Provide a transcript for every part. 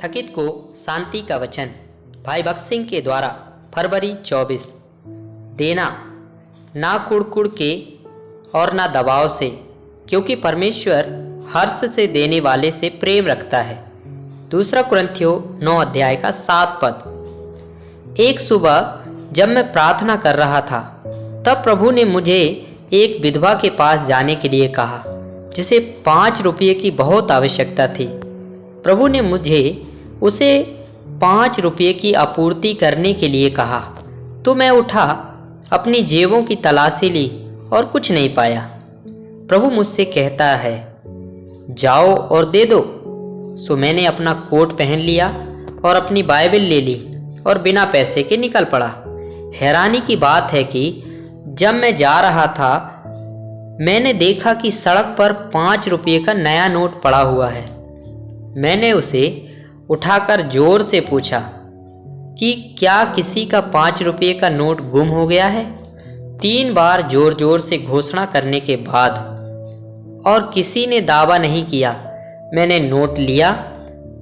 थकित को शांति का वचन। भाई भक्त सिंह के द्वारा फरवरी 24। देना ना कुड़ के और ना दबाव से, क्योंकि परमेश्वर हर्ष से देने वाले से प्रेम रखता है। दूसरा कुरिन्थियों 9 अध्याय का 7 पद। एक सुबह जब मैं प्रार्थना कर रहा था तब प्रभु ने मुझे एक विधवा के पास जाने के लिए कहा जिसे 5 रुपये की बहुत आवश्यकता थी। प्रभु ने मुझे उसे 5 रुपये की आपूर्ति करने के लिए कहा तो मैं उठा, अपनी जेबों की तलाशी ली और कुछ नहीं पाया। प्रभु मुझसे कहता है, जाओ और दे दो। सो मैंने अपना कोट पहन लिया और अपनी बाइबल ले ली और बिना पैसे के निकल पड़ा। हैरानी की बात है कि जब मैं जा रहा था मैंने देखा कि सड़क पर 5 रुपये का नया नोट पड़ा हुआ है। मैंने उसे उठाकर जोर से पूछा कि क्या किसी का 5 रुपये का नोट गुम हो गया है। 3 बार जोर जोर से घोषणा करने के बाद और किसी ने दावा नहीं किया, मैंने नोट लिया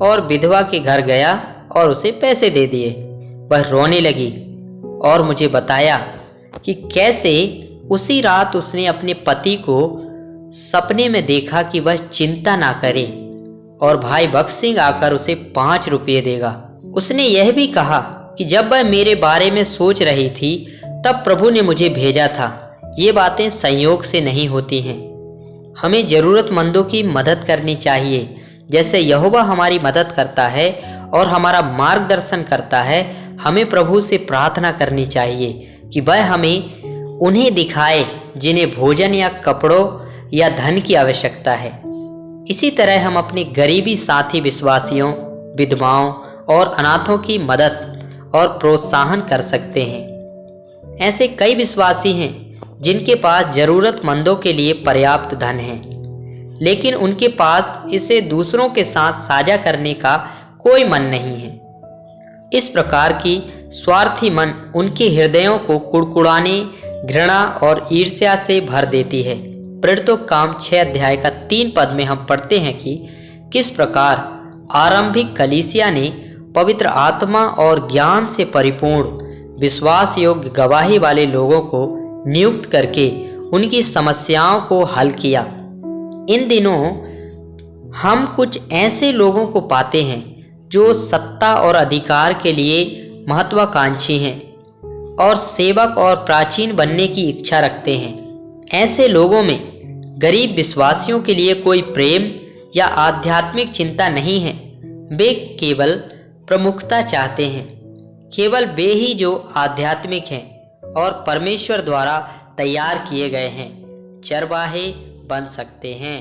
और विधवा के घर गया और उसे पैसे दे दिए। वह रोने लगी और मुझे बताया कि कैसे उसी रात उसने अपने पति को सपने में देखा कि वह चिंता ना करे और भाई भक्त सिंह आकर उसे 5 रुपये देगा। उसने यह भी कहा कि जब वह मेरे बारे में सोच रही थी तब प्रभु ने मुझे भेजा था। ये बातें संयोग से नहीं होती हैं। हमें ज़रूरतमंदों की मदद करनी चाहिए, जैसे यहोवा हमारी मदद करता है और हमारा मार्गदर्शन करता है। हमें प्रभु से प्रार्थना करनी चाहिए कि वह हमें उन्हें दिखाए जिन्हें भोजन या कपड़ों या धन की आवश्यकता है। इसी तरह हम अपने गरीबी साथी विश्वासियों, विधवाओं और अनाथों की मदद और प्रोत्साहन कर सकते हैं। ऐसे कई विश्वासी हैं जिनके पास ज़रूरतमंदों के लिए पर्याप्त धन है, लेकिन उनके पास इसे दूसरों के साथ साझा करने का कोई मन नहीं है। इस प्रकार की स्वार्थी मन उनके हृदयों को कुड़कुड़ाने, घृणा और ईर्ष्या से भर देती है। प्रेरितों काम 6 अध्याय का 3 पद में हम पढ़ते हैं कि किस प्रकार आरंभिक कलीसिया ने पवित्र आत्मा और ज्ञान से परिपूर्ण विश्वास योग्य गवाही वाले लोगों को नियुक्त करके उनकी समस्याओं को हल किया। इन दिनों हम कुछ ऐसे लोगों को पाते हैं जो सत्ता और अधिकार के लिए महत्वाकांक्षी हैं और सेवक और प्राचीन बनने की इच्छा रखते हैं। ऐसे लोगों में गरीब विश्वासियों के लिए कोई प्रेम या आध्यात्मिक चिंता नहीं है। वे केवल प्रमुखता चाहते हैं। केवल वे ही जो आध्यात्मिक हैं और परमेश्वर द्वारा तैयार किए गए हैं चरवाहे बन सकते हैं।